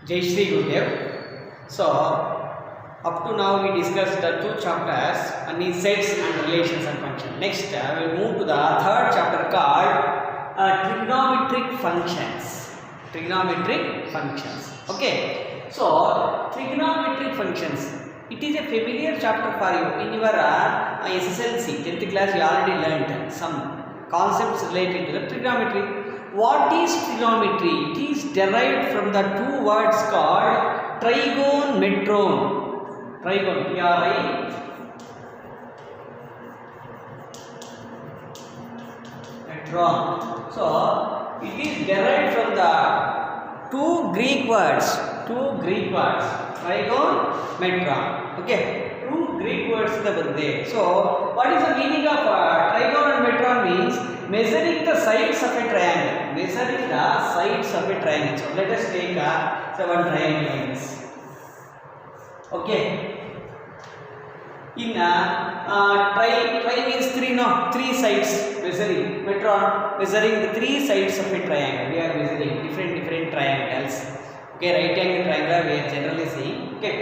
Jai Shri Gurudev. So, up to now we discussed the two chapters, one is sets and relations and functions. Next, we will move to the third chapter called trigonometric functions. Trigonometric functions. Okay. So, trigonometric functions. It is a familiar chapter for you. In your SSLC, 10th class, you already learned some concepts related to the trigonometry. What is trigonometry? It is derived from the two words called trigonometron. Trigon, T-R-I. Metron. So, it is derived from the two Greek words. Trigonometron. Okay. Two Greek words in the birthday. So, what is the meaning of trigonometron? Means measuring the sides of a triangle. Measuring the sides of a triangle. So, let us take one triangle like this. Okay. In tri means three sides measuring. Metron measuring the three sides of a triangle. We are measuring different triangles. Okay, right angle triangle we are generally seeing. Okay.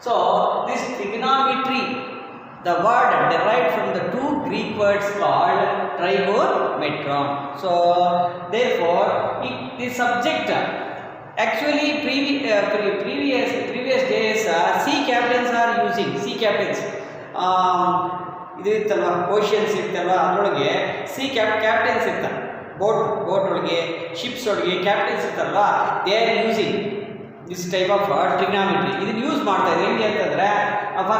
So this trigonometry, the word derived from the two Greek words called trigonometron. So therefore, the subject actually previous days sea captains are using sea captains. Oceans adrolage sea captains boat olage ships olage captains they are using this type of trigonometry. This use for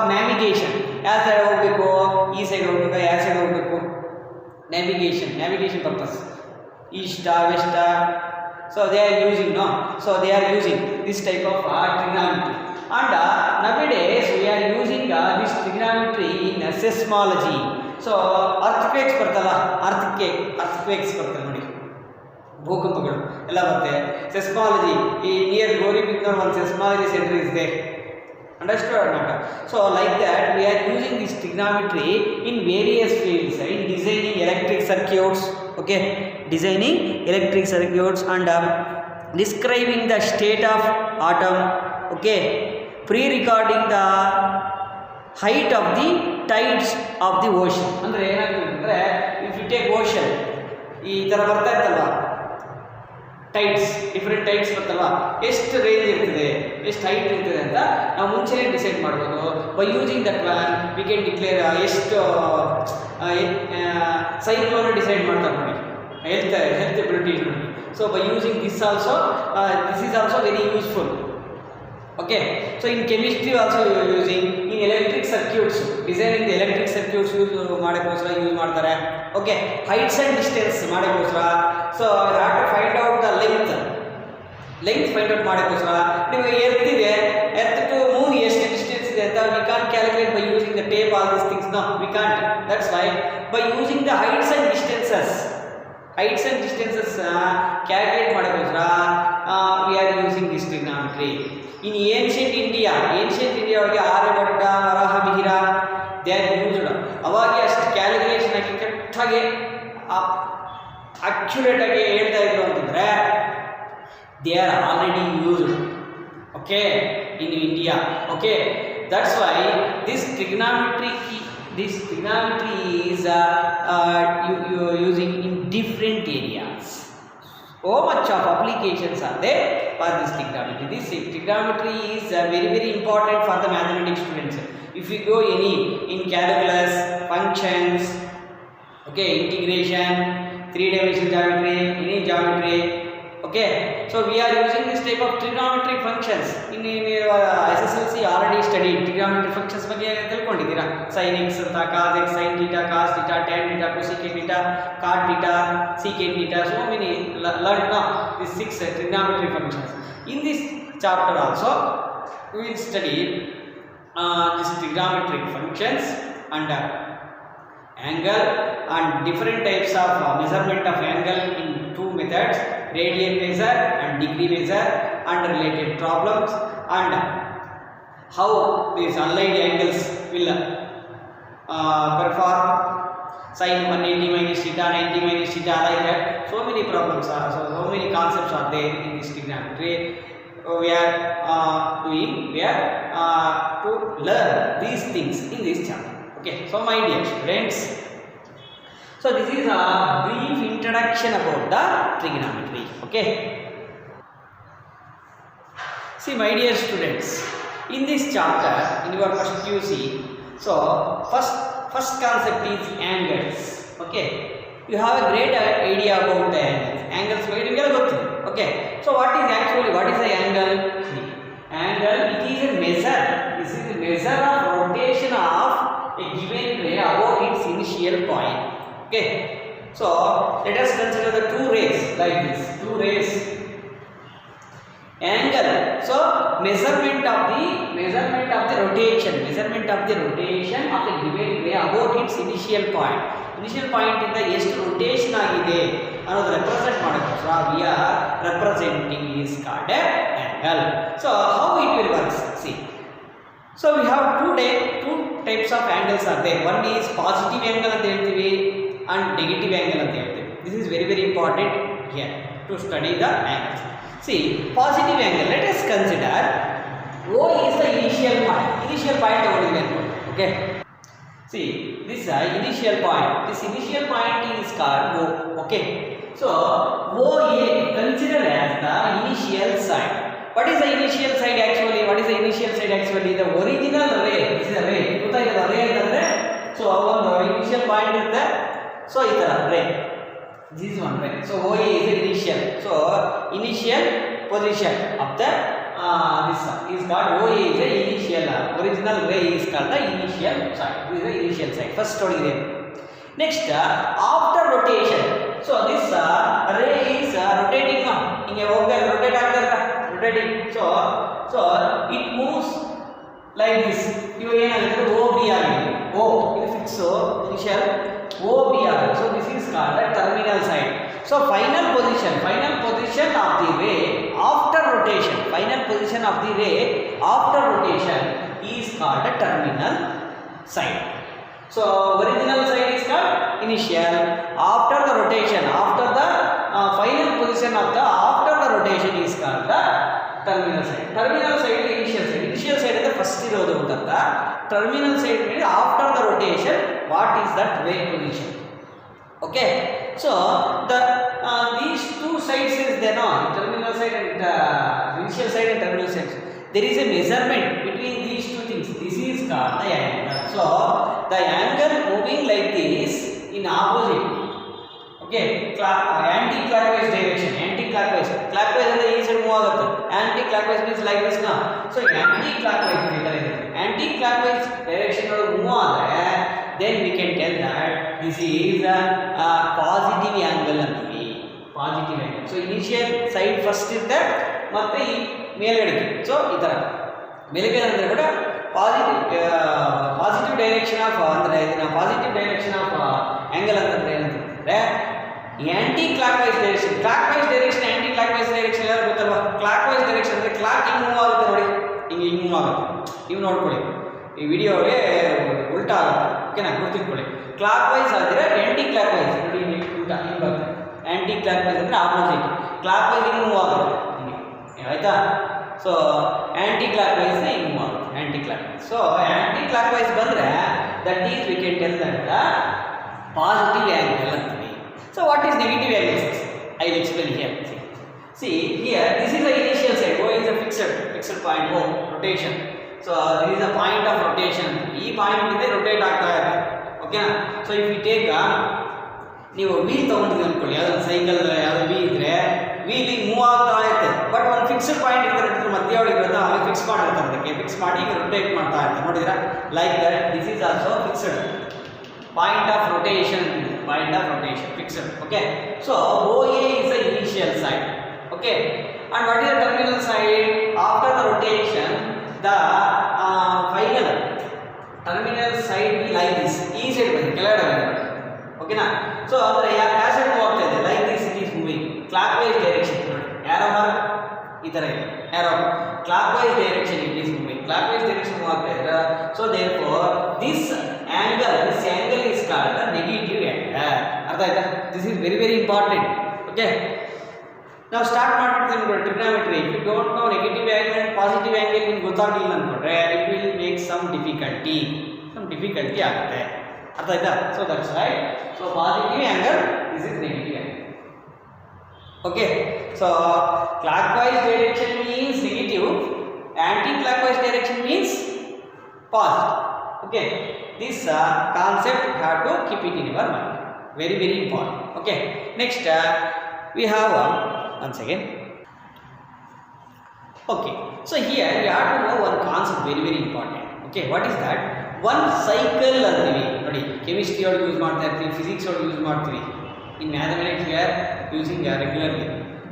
navigation. As side hogbeku, ee side hogbeku, a side hogbeku. Navigation purpose. East, west. So they are using So they are using this type of trigonometry. And nowadays we are using this trigonometry in seismology. So earthquakes earthquakes ಭೂಕಂಪಗಳು ಎಲ್ಲ ಬರುತ್ತೆ. Seismology, near Gauribidanur one seismology center is there. Understood or not? So like that we are using this trigonometry in various fields, in designing electric circuits, okay, designing electric circuits and describing the state of atom, okay, pre-recording the height of the tides of the ocean. ಅಂದ್ರೆ ಏನಾಗ್ತದೆ if you take ocean ಈ ತರ ಬರ್ತಾ ಇರ್ತಲ್ವಾ tides, different tides ಬರ್ತಲ್ವಾ, ಎಷ್ಟು range ಇರ್ತದೆ, ಎಷ್ಟು height ಇರ್ತದೆ ಅಂತ ನಾವು ಮುಂಚೆನೇ ಡಿಸೈಡ್ ಮಾಡ್ಬೋದು. By using that one we can declare ಎಷ್ಟು ಸೈಕ್ಲೋನ್ ಡಿಸೈಡ್ ಮಾಡ್ತಾರೆ ನೋಡಿ, ಹೆಲ್ತ್ ಎಬಿಲಿಟಿ ನೋಡಿ. So by using this is also very useful. Okay, so in chemistry also you are using, in electric circuits, designing the electric circuits use ಮಾಡಕ್ಕೋಸ್ಕರ use ಮಾಡ್ತಾರೆ. Okay, heights and distance ಮಾಡಕ್ಕೋಸ್ಕರ. So you have to find out the length find out ಮಾಡಕ್ಕೋಸ್ಕರ ನೀವು earth ಇದೆ, earth to Moon ಎಷ್ಟು distance ಇದೆ ಅಂತ we can't calculate by using the tape, all these things. No, we can't. That's why by using the heights and distances calculate ಮಾಡಕ್ಕೋಸ್ಕರ we are using this trigonometry. In ancient India ಒಳಗೆ ಆರ್ಯಭಟ್ಟ, ವರಾಹ ಮಿಹಿರ they are used. ಅವಾಗ ಅಷ್ಟು calculation ಆಗಿ ಕರೆಕ್ಟಾಗಿ accurate ಆಗಿ ಹೇಳ್ತಾ ಇದ್ರು ಅಂತಂದ್ರೆ they are already used, okay, in India. Okay, that's why this trigonometry is using in different areas. So much of applications are there for this trigonometry. This trigonometry is very important for the mathematics students. If you go in calculus, functions, okay, integration, 3-dimensional geometry, any geometry, okay, so we are using this type of trigonometric functions. In SSLC already studied trigonometric functions ಬಗ್ಗೆ ತಿಳ್ಕೊಂಡಿದ್ದೀರಾ. sin x ಅಂತ, cos x, sin theta, cos theta, tan theta, cosecant theta, cot theta, secant theta, so many learned now these 6 trigonometric functions. In this chapter also we will study these trigonometric functions and angle and different types of measurement of angle in two methods, radian measure and degree measure, and related problems, and how these allied angles will perform, sin 180 minus theta, 90 minus theta, like that. So many problems are, so many concepts are there in this trigonometry. we are doing, we are to learn these things in this chapter. Okay, so my dear students, so this is a brief introduction about the trigonometry. Okay, see my dear students, in this chapter, in your first QC, so first concept is angles. Okay, you have a great idea about the angles. Okay, so what is the angle? See, angle, it is a measure. This is a measure of rotation of a given ray above its initial point. Okay, so let us consider the two rays like this. Two rays. Angle. So measurement of the rotation of a given ray above its initial point. Initial point ಇಂದ ಎಷ್ಟು rotation ಆಗಿದೆ ಅನ್ನೋದು represent ಮಾಡಬೇಕು. So we are representing is called angle. So how it will work? See. So we have two types of angles are there. One is positive angle ಅಂತ ಹೇಳ್ತೀವಿ and negative angle ಅಂತ ಹೇಳ್ತೀವಿ. This is very important here to study the angles. See, positive angle. Let us consider O is the initial point. Initial point ತಗೊಂಡಿದ್ದೀವಿ. Okay. See, this initial point. This initial point is called O. Okay. So OA considered as the initial side. What is the initial side actually? The original ray. This is a ray. ಗೊತ್ತಾಯ್ತಲ್ಲ ray ಅಂತಂದ್ರೆ so ಒಂದು initial point ಇರುತ್ತೆ. So ಈ ತರ ray. This is one ray. So OA is the initial. So initial position of the this is called OA is the initial. Original ray is called the initial side. This is the initial side. First story there. Next, after rotation. So this ray is rotating now. Inge rotate agtira. Rotating. So it moves like this. Ivaga enagutte OB agide. O ಇದು fix initial OB agide. So this is called the terminal side. So final position of the ray after rotation. Final position of the ray after rotation is called the terminal side. So original side is called initial. After the rotation, after the final position of the after the rotation is called the terminal side. Terminal side is initial side. Initial side is the first irodu anta. Terminal side means after the rotation, what is that ray position? Okay, so the these two sides is there, no? Terminal side and initial side and terminal side. There is a measurement between these two things. This is called the angle. So the angle moving like this in opposite. Okay, anti-clockwise direction. Anti-clockwise. Clockwise ಅಂದ್ರೆ ಈ side move ಆಗುತ್ತೆ. Anti-clockwise means like this now. So anti-clockwise anti-clockwise direction ಒಳಗೆ move ಆದ್ರೆ then we can tell that this is a positive angle ಅಂತೀವಿ. Positive angle. So initial side first ಇರುತ್ತೆ ಮತ್ತೆ ಈ ಮೇಲ್ಗಡೆಗೆ. So ಈ ತರ ಮೇಲ್ಗಡೆ ಅಂದ್ರೆ ಕೂಡ ಪಾಸಿಟಿವ್ ಡೈರೆಕ್ಷನ್ ಆಫ್ ಅಂದ್ರೆ ಇದನ್ನ ಪಾಸಿಟಿವ್ ಡೈರೆಕ್ಷನ್ ಆಫ್ ಆಂಗಲ್ ಅಂತಂದ್ರೆ ಏನಂತಂದ್ರೆ anti clockwise direction. Clockwise direction anti clockwise direction ಎಲ್ಲ ಗೊತ್ತಲ್ವಾ? ಕ್ಲಾಕ್ವೈಸ್ ಡೈರೆಕ್ಷನ್ ಅಂದ್ರೆ ಕ್ಲಾಕ್ ಹಿಂಗ್ ಮೂವ್ ಆಗುತ್ತೆ ನೋಡಿ, ಹಿಂಗ್ ಮೂವ್ ಆಗುತ್ತೆ. ನೀವು ನೋಡ್ಕೊಳ್ಳಿ ಈ ವಿಡಿಯೋಗೆ ಉಲ್ಟಾ ಆಗುತ್ತೆ. ಓಕೆನಾ, ಗುರ್ತಿಟ್ಕೊಳ್ಳಿ. ಕ್ಲಾಕ್ವೈಸ್ ಆದರೆ ಆಂಟಿ ಕ್ಲಾಕ್ವೈಸ್ ನೋಡಿ, ಉಲ್ಟಾ ಹಿಂಗ್ ಬರುತ್ತೆ. ಆಂಟಿ ಕ್ಲಾಕ್ವೈಸ್ ಅಂದ್ರೆ ಆಪೋಸಿಟ್, ಕ್ಲಾಕ್ವೈಸ್ ಹಿಂಗ್ ಮೂವ್ ಆಗುತ್ತೆ ಹಿಂಗೆ, ಆಯ್ತಾ? ಸೊ ಆಂಟಿ ಕ್ಲಾಕ್ವೈಸ್ ಹಿಂಗ್ ಮೂವ್ ಆಗುತ್ತೆ, anti clockwise. So anti clockwise ಬಂದ್ರೆ that is we can tell that positive angle ಅಂತೀವಿ. So what is negative angle? I will explain here. See here, this is the initial side. O is a fixed point. O rotation. So this is a point of rotation. E point inde rotate ಆಗ್ತಾ ಇರುತ್ತೆ. ಓಕೆನಾ? So if we take ನೀವು wheel ತಗೊಂಡಿದ್ದೀವಿ ಅನ್ಕೊಳ್ಳಿ, ಯಾವ್ದು cycle ಯಾವ್ದು wheel ಇದ್ರೆ wheel move ಆಗ್ತಾ ಇರುತ್ತೆ. ಬಟ್ ಒಂದು ಫಿಕ್ಸ್ಡ್ ಪಾಯಿಂಟ್ ಇರುತ್ತೆ, ಮಧ್ಯ ಒಳಗೆ ಇರುತ್ತೆ, ಆಮೇಲೆ ಫಿಕ್ಸ್ ಮಾಡಿರ್ತಾರೆ. ಅದಕ್ಕೆ ಫಿಕ್ಸ್ ಮಾಡಿ ರೊಟೇಟ್ ಮಾಡ್ತಾ ಇರ್ತಾರೆ. ನೋಡಿದ್ರಾ? Like that this is also fixed point of rotation, fixed. Okay, so OA is the initial side. Okay, and what is the terminal side? After the rotation, the final terminal side be like this. E side ಬಂದು ಕೆಳಗಡೆ ಬರುತ್ತೆ. ಓಕೆನಾ? So ಅಂದ್ರೆ ಯಾವ side move ಆಗ್ತಾ ಇದೆ? Like this it is moving clockwise direction. ನೋಡಿ arrow mark ಈ ತರ ಇದೆ, ಆರೋ clockwise direction it is moving. Clockwise direction move ಆಗ್ತಾ ಇದೆ. So therefore this angle is called the negative angle. ಅರ್ಥ ಆಯ್ತಾ? This is very important. Okay. ನಾವು start ಮಾಡ್ಬಿಡ್ತೀವಿ trigonometry. If you don't know negative angle and positive angle ನಿಮ್ಗೆ ಗೊತ್ತಾಗಲಿಲ್ಲ ಅಂದ್ಕೊಂಡ್ರೆ it will make some difficulty ಆಗುತ್ತೆ. ಅರ್ಥ ಆಯ್ತಾ? So that's right. So positive angle, this is negative angle. Okay. So clockwise direction means negative, anti clockwise direction means positive. Okay, this concept you have to keep it in your mind, very very important. Okay, next we have once again. Okay, so here we have to know one concept very very important. Okay, what is that? One cycle ಅಂತೀವಿ ನೋಡಿ. Chemistry ಒಳಗೆ use ಮಾಡ್ತಾ ಇರ್ತೀವಿ, physics ಒಳಗೆ use ಮಾಡ್ತೀವಿ, ಇನ್ mathematics we are using regularly.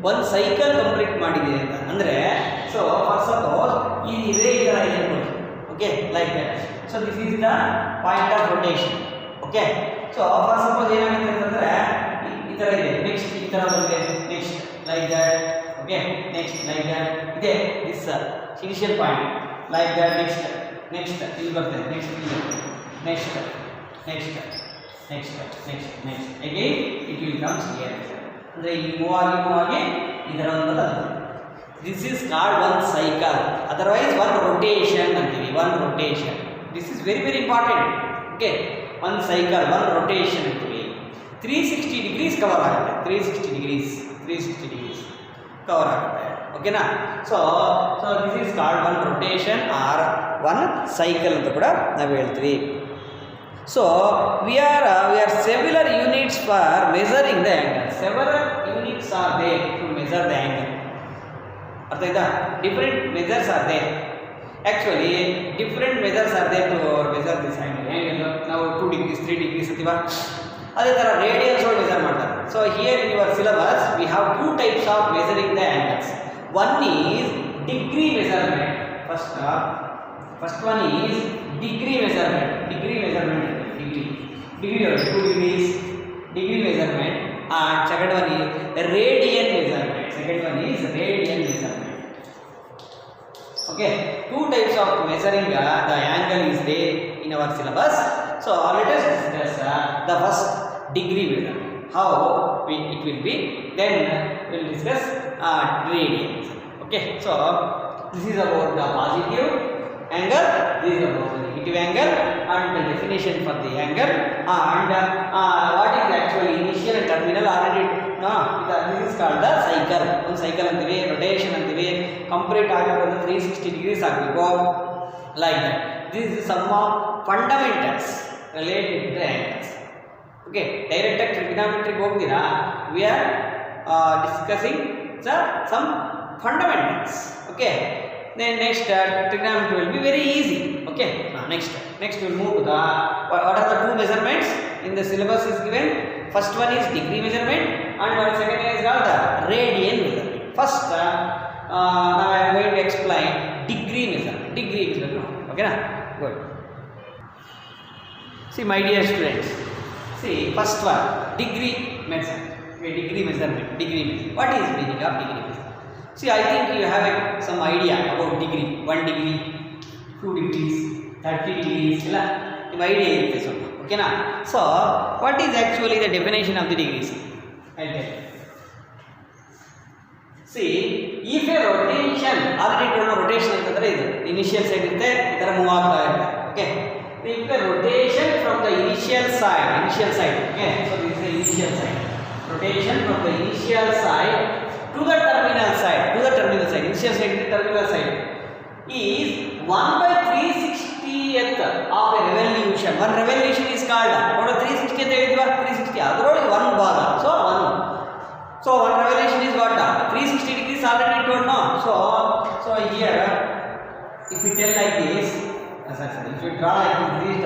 ಒಂದು cycle complete ಮಾಡಿದೆ ಅಂತ ಅಂದರೆ, ಸೊ ಫಾರ್ ಸಪೋಸ್ ಈ ರೇ ಈ ಥರ ಇದೆ ನೋಡಿ. Okay, like that. So this is the point of rotation. Okay, so for suppose ಏನಾಗುತ್ತೆ ಅಂತಂದ್ರೆ ಈ ತರ ಇದೆ, ನೆಕ್ಸ್ಟ್ ಈ ತರ ಬರುತ್ತೆ, next like that. Okay, next like that. ಇದೆ this initial point like that. next ಇಲ್ಲಿ ಬರುತ್ತೆ, next again it will comes here. ಅಂದ್ರೆ ಈ ಮೂವ್ ಆಗಿ ಇದರ ಒಂದು this is called one cycle, otherwise one rotation antivi, one rotation. This is very very important. Okay, one cycle, one rotation antivi. 360 degrees cover agutte, 360 degrees cover agutte. Okay na? So this is called one rotation or one cycle anta kuda navu heltivi. So we are several units for measuring the angle. Several units are there to measure the angle. ಅರ್ಥ ಆಯ್ತಾ? Different measures are there. Actually different measures are there to measure this angle. ಹೆಂಗೆ ನಾವು 2 degrees 3 degrees ಅಂತೀವ, ಅದೇ ಥರ radiance ಒಳಗೆ measure ಮಾಡ್ತಾರೆ. So here in your syllabus we have 2 types of measuring the angles. One is degree measurement. First one is degree measurement. Degree 2 degrees degree measurement, and second one is radian measurement. Okay, 2 types of measuring the angle is there in our syllabus. So let us discuss the first degree measurement, how it will be, then we will discuss radian. Okay, so this is about the positive angle, this is about the negative angle, and the definition for the angle, and what is actually initial and terminal already. This is called the cycle. One cycle antivi, rotation antivi, complete agibadu 360 degrees agಬೇಕು, like that. This is some of fundamentals related to the angles. Okay, direct trigonometry ಹೋಗ್ತೀರಾ, we are discussing some fundamentals. Okay, then next trigonometry will be very easy. Okay, next we'll move to the what are the 2 measurements in the syllabus is given. First one is degree measurement, and one second is called the radian measurement. First now I am going to explain degree measurement. Okay na? Good. See my dear students, see first one degree measurement. What is meaning of degree measurement? See, I think you have some idea about degree. 1 degree, 2 degrees, 30 degrees. Some idea is there. Okay na? So what is actually the definition of the degrees? I'll tell you. See, if a rotation, already told rotation ಅಂತಂದ್ರೆ ಇದು initial side ಇರುತ್ತೆ, ಈ ತರ move ಆಗ್ತಾ ಇರುತ್ತೆ. Okay, if a rotation from the initial side, okay, so this is the initial side, rotation from the initial side to the terminal side, initial side to terminal side is 1/360th of a revolution. One revolution is called, what 360 ಅಂತ ಹೇಳಿದ್ವಾ, 360 ಅದರೊಳಗೆ 1 ಭಾಗ. So 1 revolution is what? 360 degrees already told, no? So here if you tell like this, if you draw like this,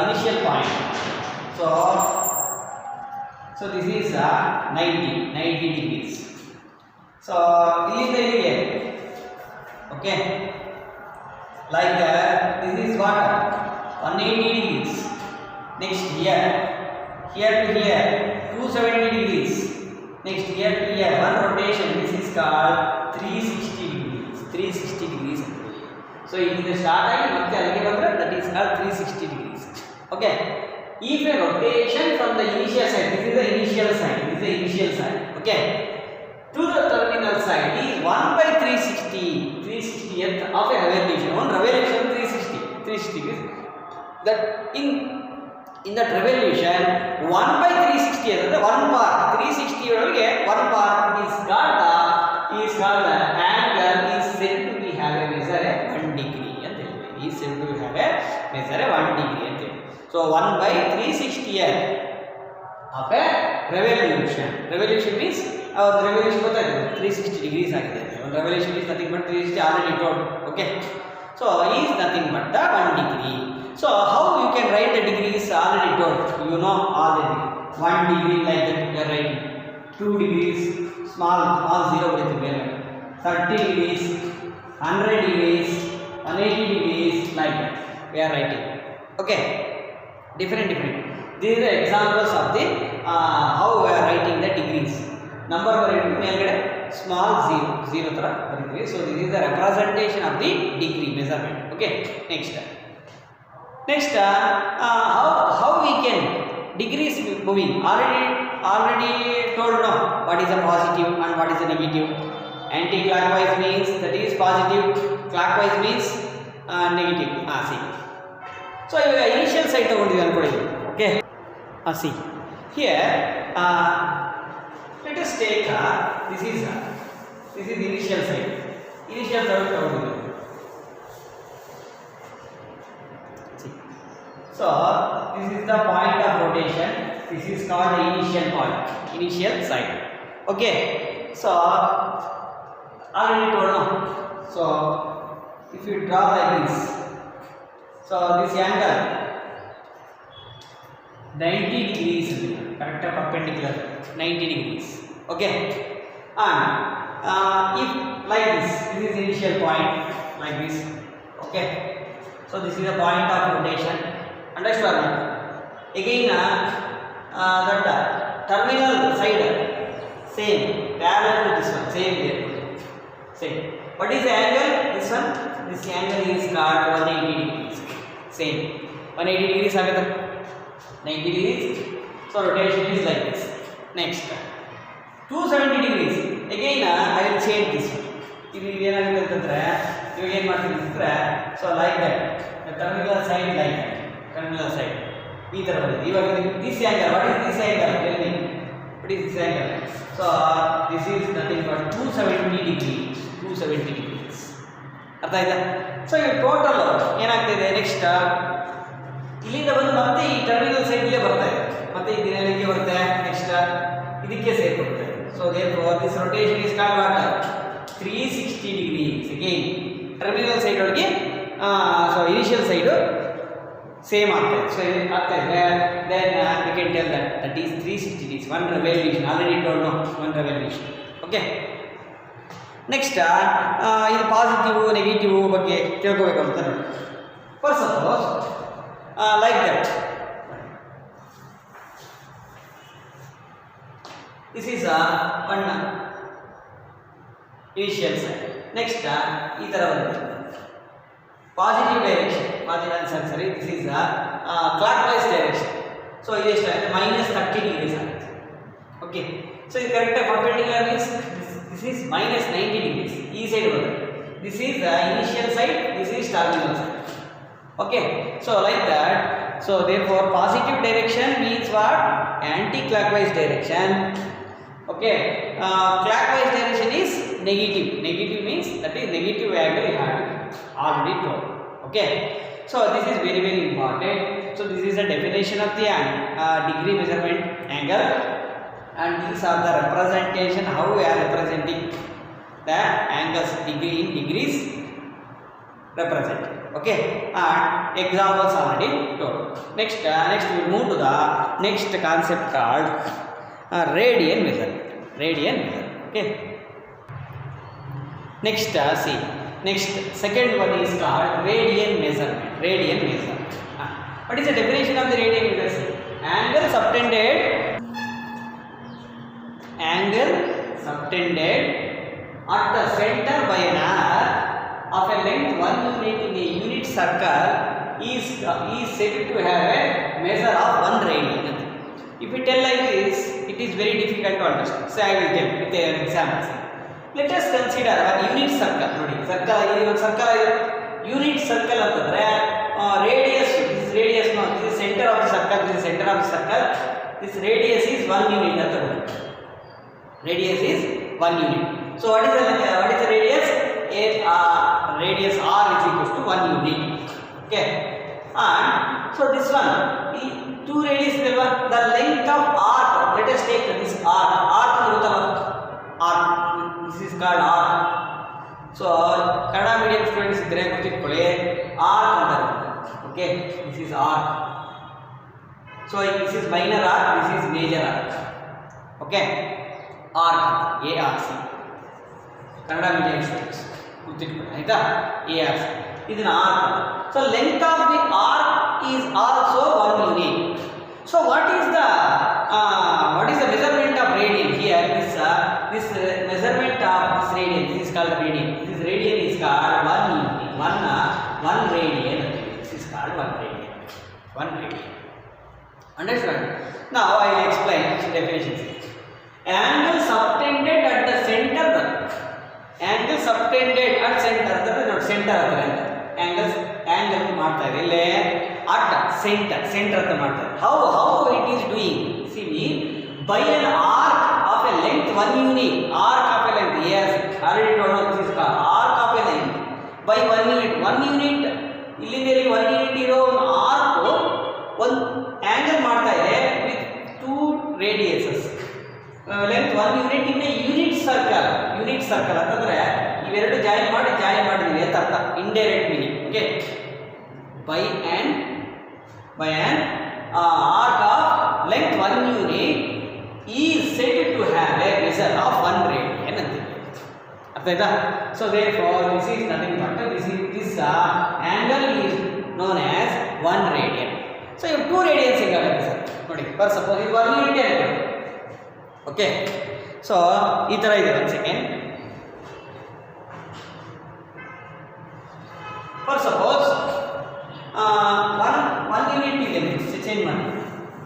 initial point. So this is 90 degrees. So this is the okay, like that. This is what? 180 degrees. Next here to here 270 degrees. Next here to here, one rotation. This is called 360 degrees. So if the start agi matte alige bandre, that is called 360 degrees. Okay, if a rotation from the initial side, this is the initial side, okay, to the terminal side is 1 by 360th of a revolution. One revolution 360 degrees. That in that revolution 1 by 360 is the one part 360 ಒಳಗೆ one part is called the angle is said to be have a measure 1 degree ಅಂತ ಹೇಳ್ತೀವಿ. Is said to have a measure 1 degree ಅಂತ ಹೇಳಿ. So 1 by 360th of a revolution. Revolution means our revolution ಗೊತ್ತಾಗಿದೆ 360 degrees ಆಗಿದೆ. One revolution is nothing but 360 already told. Okay. So is nothing but the 1 degree. So how you can write the degrees already told. You know already. 1 degree like that you are writing. 2 degrees small zero bರುತ್ತೆ ಮೇಲೆ. 30 degrees, 100 degrees, 180 degrees like that we are writing. Okay. Different. These are the examples of the how we are writing the degrees. Number ಬರೀತೀವಿ ಮೇಲ್ಗಡೆ small zero ತರ ಬರೀತೀವಿ. So this is the representation of the degree measurement. Okay. Next how we can degrees moving already told now what is a positive and what is a negative. Anti-clockwise means that is positive, clockwise means negative. See. So ಇವಾಗ initial side ತಗೊಂಡಿದ್ದೀವಿ ಅನ್ಕೊಳ್ಳಿ. Okay. See here let us take this is initial side ತಗೊಂಡಿದ್ದೀವಿ. So this is the point of rotation. This is called the initial side. Okay. So already told now. So if you draw like this, so this angle 90 degrees, correct perpendicular 90 degrees. Okay. And if like this is initial point like this. Okay. So this is the point of rotation. Understand? Again that terminal side same parallel to this one, same here, same. What is the angle? This one, this angle is called 180 degrees. Same 180 degrees agata 90 degrees. So rotation is like this. Next 270 degrees. Again I will change this one. ಇದು ಏನಾಗುತ್ತೆ ಅಂತಂದ್ರೆ ಇವಾಗ ಏನು ಮಾಡ್ತೀವಿ ಅಂತಂದ್ರೆ so like that the terminal side like that. Terminal side ಈ ತರ ಬರುತ್ತೆ. ಇವಾಗ this angle, what is this angle? Tell me, what is this angle? So this is nothing but 270 degrees. ಅರ್ಥ ಆಯ್ತಾ? ಸೊ ಈ ಟೋಟಲ್ ಏನಾಗ್ತಿದೆ ನೆಕ್ಸ್ಟ್ ಇಲ್ಲಿಂದ ಬಂದು ಮತ್ತೆ ಈ ಟರ್ಮಿನಲ್ ಸೈಡ್ ಇಲ್ಲೇ ಬರ್ತಾ ಇದೆ, ಮತ್ತೆ ಈ ದಿನಕ್ಕೆ ಬರುತ್ತೆ, ನೆಕ್ಸ್ಟ್ ಇದಕ್ಕೆ ಸೇರ್ಕೊಡುತ್ತೆ. So therefore this rotation is called what? 360 degrees. Again terminal side ಒಳಗೆ ಸೊ ಇನಿಷಿಯಲ್ ಸೈಡ್ ಸೇಮ್ ಆಗ್ತದೆ. ಸೊ ಆಗ್ತಾ ಇದೆ, then we can tell that is 360 degrees. One revolution already told no, one revolution. Okay. Next ಇದು positive negative ಬಗ್ಗೆ ತಿಳ್ಕೋಬೇಕು ಅಂತ ನೋಡಿ. First suppose like that this is one initial side. Next ಈ ಥರ ಬರುತ್ತೆ ಪಾಸಿಟಿವ್ ಡೈರೆಕ್ಷನ್, ಸರಿ this is clockwise direction. So ಇದು ಎಷ್ಟಾಗುತ್ತೆ? -30 degrees ಆಗುತ್ತೆ. ಓಕೆ. ಸೊ ಇದು ಕರೆಕ್ಟಾಗಿ perpendicular means this is -90 degrees. ಈ ಸೈಡ್ ಬರುತ್ತೆ. This is the initial side, this is terminal side. Okay. So like that. So therefore positive direction means what? Anti-clockwise direction. Okay. Clockwise direction is negative. Negative means that is negative angle you have already told. Okay. So this is very very important. So this is the definition of the degree measurement angle. And these are the representation, how we are representing the angles degree in degrees represented. Okay. And examples already told. Next we will move to the next concept called radian measurement. Okay. Next see. Next second one is called radian measurement. What is the definition of the radian measurement? Angle subtended at the center by an arc of a length 1 unit in a unit circle is said to have a measure of 1 radian. If we tell like this, it It is very difficult to understand. So I will tell with an example. Let us consider a unit circle. ನೋಡಿ circle ಈ ಒಂದು circle ಇದೆ. Unit circle ಅಂತಂದ್ರೆ radius, this is radius no, this is center of the circle, this is center of the circle. This radius is 1 unit ಅಂತ ಬರುತ್ತೆ. Radius is 1 unit. So what is the radius? Radius r is equals to 1 unit. Okay. And so this one, the two radius is the length of arc. Let us take this arc. Arc arc. This is called arc. So Kannada medium students idre ಗೊತ್ತಿಟ್ಕೊಳ್ಳಿ arc ಅಂತಾರೆ. Okay, this is arc. So this is minor arc, this is major arc. Okay, arc ARC. Kannada medium students ಗೊತ್ತಿಟ್ಕೊಳ್ಳಿ ಆಯ್ತಾ, ARC ಇದನ್ನ arc. So length of the arc is also 1 unit. So what is the measurement of radian here? This measurement of this radian, this is called radian. This radian is called 1 unit. One radian. This is called 1 radian. 1 radian. Understand? Now I will explain the definitions. Angle subtended at the center. Angle subtended at center. That is center. Angle ಮಾಡ್ತಾ ಇದೆ ಇಲ್ಲಿ at center ಅಂತ ಮಾಡ್ತಾರೆ. How it is doing? See, by an arc of a length 1 unit, arc of a length, yes, already told us this is called arc of a length by 1 unit. 1 unit ಇಲ್ಲಿಂದ 1 unit ಇರೋ ಒಂದು arc ಒಂದು angle ಮಾಡ್ತಾ ಇದೆ with 2 radiuses. Length 1 unit in a unit circle ಅಂತಂದ್ರೆ ಇವೆರಡು join ಮಾಡಿದೀವಿ ಅಂತ ಅರ್ಥ, indirect meaning. Okay, by an arc of length 1 unit is said to have a measure of 1 radian ಅಂತೀವಿ. ಅರ್ಥ ಆಯ್ತಾ? So therefore this is nothing but this angle is known as 1 radian. So you have 2 radians ಹೆಂಗಾಗುತ್ತೆ sir ನೋಡಿ. For suppose ಇದು 1 unit ಅನ್ಕೊಳ್ಳಿ. Okay, so ಈ ತರ ಇದೆ. 1 second. For suppose 1 unit ಇದೆ, ಚೇಂಜ್ ಮಾಡಿ.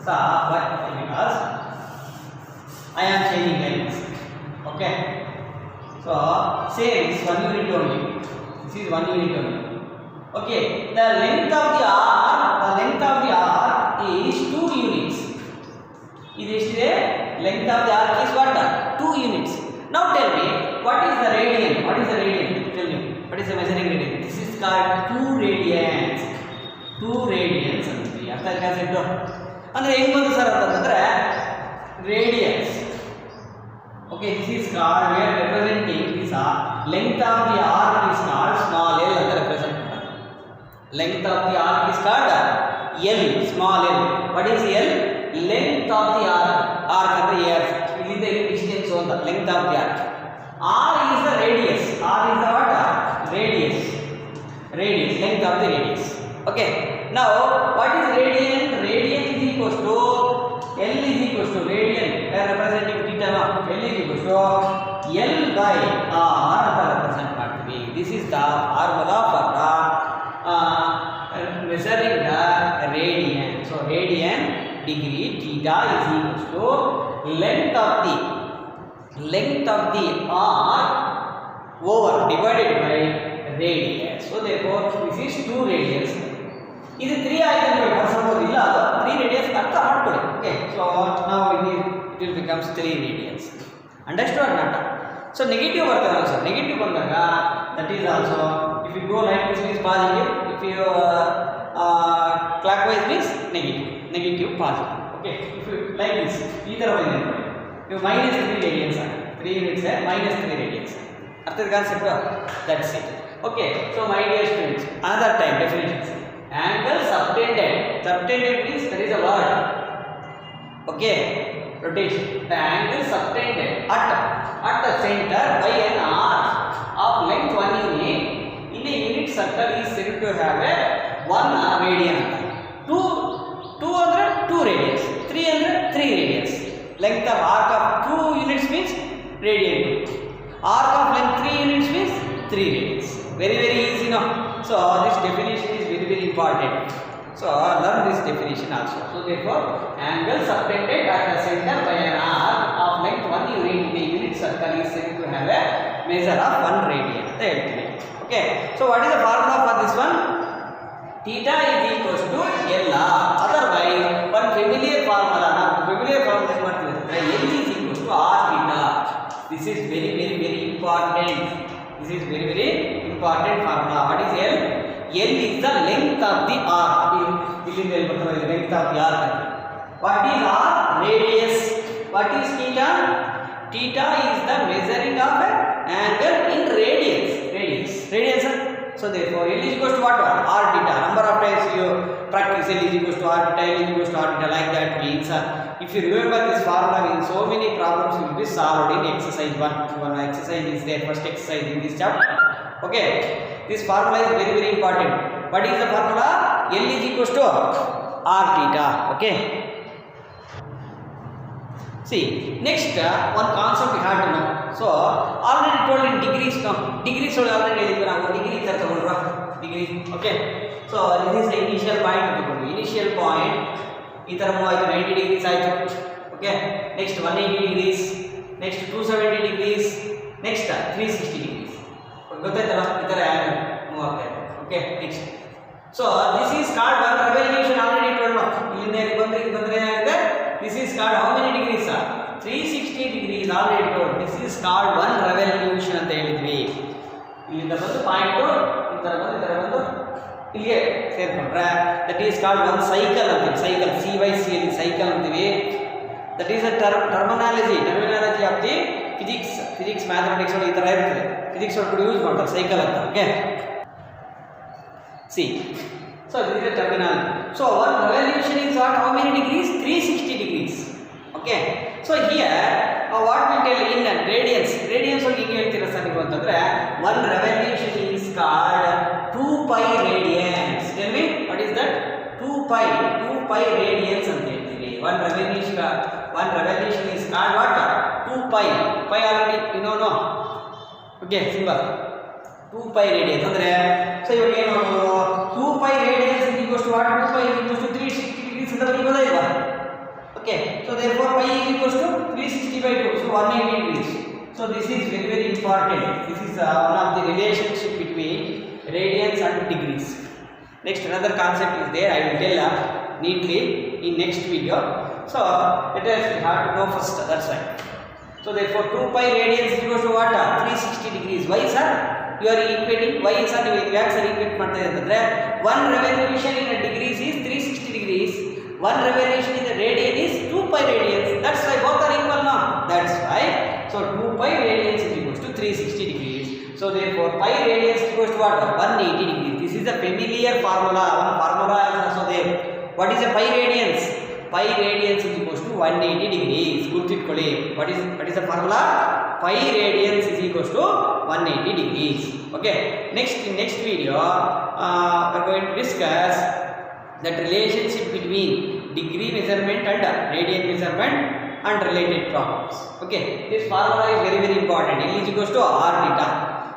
So because I am changing like this. Okay, so say this 1 unit only. This is 1 unit only. Okay, the length of the arc is 2 units. This is length of the arc is what? 2 units. Now tell me, what is the radian? Tell me, what is the measuring radian? This is called 2 radians. 2 radians ಅಂತೀವಿ. ಅರ್ಥ ಆಯ್ತಾ concept? ಅಂದ್ರೆ ಹೆಂಗ್ ಬಂತು sir ಅಂತಂದ್ರೆ radius. Okay, this is called, we are representing this length of the arc is called small l ಅಂತ represent ಮಾಡ್ತಾರೆ. Length of the arc is called L, small l. What is L? Length of the arc. Arc ಅಂದ್ರೆ AR. ಇಲ್ಲಿಂದ ಇಲ್ಲಿ distance ಅಂತ, length of the arc. R is the radius. R is the what? Radius. Length of the radius. Okay. Now what is radian? Radian is equals to L is equals to radian. We are representing theta now. L is equals to L by R ಅಂತ represent ಮಾಡ್ತೀವಿ. This is the formula for the measuring the radian. So radian degree theta is equals to length of the arc over divided by radius. So therefore this is 2 radians. ಇದು 3 ಆಗಿದೆ ನೋಡಿ. For suppose ಇಲ್ಲ 3 radians ಅರ್ಥ ಮಾಡ್ಕೊಳ್ಳಿ. Okay, so ನಾವು it will becomes 3 radians. Understood not? So negative ಬರ್ತದೆ also. Negative ಬಂದಾಗ that is also, if you go like this means positive, if you clockwise means negative positive. Okay, if you like this ಈ ತರ ಬಂದಿದೆ ನೋಡಿ, you minus 3 radians are 3 units minus 3 radians. ಅರ್ಥ ಆಯ್ತಾ concept? That's it. Okay, so my dear students, another time definitions. Angle subtended means there is a word. Okay, rotation. The angle subtended at the center by an arc of length 1 unit in a unit circle is said to have a 1 radian. 2 andre 2 radians, 3 andre 3 radians. Length of arc of 2 units means radian 2. Arc of length 3 units means 3 radians. Very easy now. So this definition is very important. So learn this definition also. So therefore, angle subtended at the center by an arc of length 1 unit in a unit circle is said to have a measure of 1 radian ಅಂತ ಹೇಳ್ತೀವಿ. Okay. So what is the formula for this one? Theta is equals to L. Otherwise, one familiar formula. Now familiar formula ಏನು ಮಾಡ್ತೀವಿ ಅಂದ್ರೆ L is equals to R theta. This is very important. This is very important formula. What is L? L is the length of the arc. ಇಲ್ಲಿಂದ ಎಲ್ಲಿ ಬರ್ತದೆ length of the arc. What is R? Radius. What is theta? Theta is the measuring of an angle in radians. Radians. So therefore, L is equals to what? R theta. Number of times you practice L is equals to R theta, L is equals to R theta, like that means if you remember this formula, in so many problems will be solved in exercise 1. One exercise is there, first exercise in this chapter. Okay, this formula is very important. What is the formula? L is equals to R theta. Okay. See, next one concept we have to know. So already told in degrees now. Degrees already ಹೇಳಿದ್ವಿ ನಾವು degree ಅಂತ ತಗೊಂಡ್ರಾ degree. Okay. So this is the initial point ಅಂತ ತಗೊಂಡ್ವಿ. Initial point ಈ ತರ move ಆಯ್ತು 90 degrees ಆಯ್ತು. Okay. Next 180 degrees. Next 270 degrees. Next 360 degrees. ಗೊತ್ತಾಯ್ತಲ್ಲ ಈ ತರ ಆಂಗಲ್ ಮೂವ್ ಆಗ್ತಾ ಇದೆ. Okay. Next. So this is called one revolution already told now. ಇಲ್ಲಿಂದ ಬಂದ್ರೆ ಏನಾಗುತ್ತೆ? This is called how many degrees? 360 degrees already told. This is called one revolution ಅಂತ ಹೇಳಿದ್ವಿ. ಇಲ್ಲಿಂದ ಬಂದು ಪಾಯಿಂಟ್ ಈ ತರ ಬಂದು ಇಲ್ಲಿಗೆ ಸೇರ್ಕೊಂಡ್ರೆ that is called one cycle ಅಂತೀವಿ. cycle C by C ಅಲ್ಲಿ cycle ಅಂತೀವಿ. That is a terminology of the physics mathematics ಒಳಗೆ ಈ ತರ ಇರ್ತದೆ. physics ಒಳಗೆ ಯೂಸ್ ಮಾಡ್ತಾರೆ cycle ಅಂತ. Okay. See. So this is a terminology. So one revolution is what? How many degrees? 360 degrees. Okay. So here what we tell in radians. Radians ಒಳಗೆ ಏನು ಹೇಳ್ತೀರಾ ಸರ್ ನೀವು ಅಂತಂದ್ರೆ one revolution is called 2 pi radians. Tell me what is that? 2 pi radians ಅಂತ ಹೇಳ್ತೀವಿ. One revolution is called what? 2 pi. Pi already you know no? Okay, symbol. 2 pi radians ಅಂದ್ರೆ so ಇವಾಗ ಏನು 2 pi radians is equals to what? 2 pi is equals to 360 degrees ಅಂತ ಬರೀಬೋದಾ ಇಲ್ವಾ? Okay, so therefore pi is equals to 360 by 2, so 180 degrees. So this is very important. This is one of the relationship between radians and degrees. Next another concept is there. I will tell neatly in next video. So let us have to know first. That's right. So therefore 2 pi radians is equals to what? 360 degrees. Why sir? You are equating. Why sir? You ಯಾಕೆ sir equate ಮಾಡ್ತಾ ಇದ್ದೀರಾ ಅಂತಂದ್ರೆ one revolution in a degrees is 360 degrees. One revolution in the radian is 2 pi radians. That's why both are equal now. That's why. So 2 pi radians is equals to 360 degrees. So therefore pi radians is equals to what? 180 degrees. This is a familiar formula. One formula is also there. What is a pi radians? Pi radians is equals to 180 degrees. Gurtitkolli. What is the formula? Pi radians is equals to 180 degrees. Okay. In next video, we are going to discuss that relationship between degree measurement and radian measurement and related problems. Okay, this formula is very important. L is equals to R theta.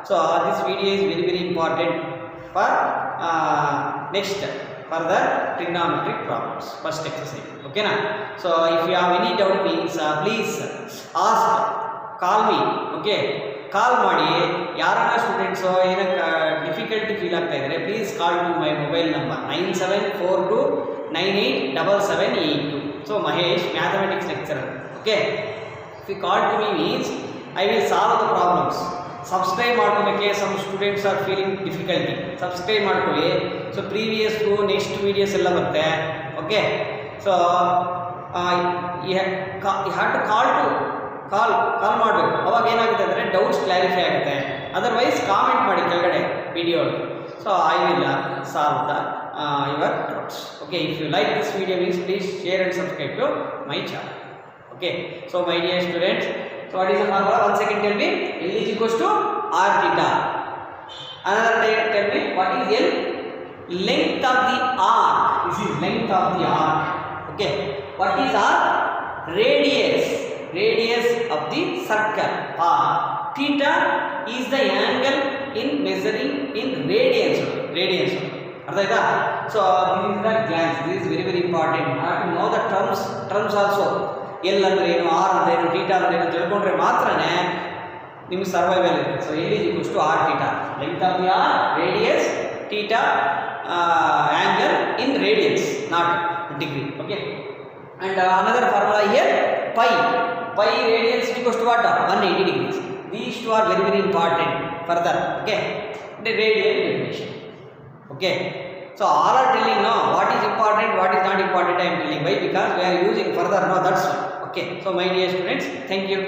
So this video is very important for next further trigonometric problems, first exercise. Okay na? So if you have any doubt means please ask, call me. Okay, ಕಾಲ್ ಮಾಡಿ ಯಾರನ್ನ students ಏನಕ್ಕೆ difficulty feel ಆಗ್ತಾ ಇದ್ದಾರೆ please call to my mobile number 9742987782. So Mahesh mathematics lecturer. Okay, if you call to me means I will solve the problems. Subscribe ಮಾಡ್ಕೊಳಕ್ಕೆ some students are feeling difficulty. Subscribe ಮಾಡ್ಕೊಳ್ಳಿ. So ಪ್ರೀವಿಯಸ್ಗೂ next videos ಎಲ್ಲ ಬರುತ್ತೆ. ಓಕೆ, so you have to call ಮಾಡಬೇಕು. ಅವಾಗ ಏನಾಗುತ್ತೆ ಅಂದರೆ ಡೌಟ್ಸ್ ಕ್ಲಾರಿಫೈ ಆಗುತ್ತೆ. ಅದರ್ವೈಸ್ ಕಾಮೆಂಟ್ ಮಾಡಿ ಕೆಳಗಡೆ video. So I will solve the your doubts. Okay, if you like this video means please share and subscribe to my channel. Okay, so my dear students, so what is the formula? One second, tell me. L is equals to R theta. Another tell me what is L? Length of the arc. This is length of the arc. Okay, what is R? Radius of the circle. R. Theta is the angle in measuring in radians. ಅರ್ಥ ಆಯ್ತಾ? So this is the glance, this is very very important. Have to know the terms also. L ಅಂದ್ರೆ ಏನು, R ಅಂದ್ರೆ ಏನು, theta ಅಂದ್ರೆ ಏನು ತಿಳ್ಕೊಂಡ್ರೆ ಮಾತ್ರನೇ ನಿಮ್ಗೆ ಸರ್ವೈವಲ್ ಇರುತ್ತೆ. So L is equals to R theta, length of the R, radius, theta, angle in radians, not degree. Okay, and another formula here, pi radians is equals to what? 180 degrees. These two are very very important further. Okay, the radian definition. Okay, so all are telling now what is important, what is not important. I am telling why, because we are using further now, that's why. Okay, so my dear students, thank you.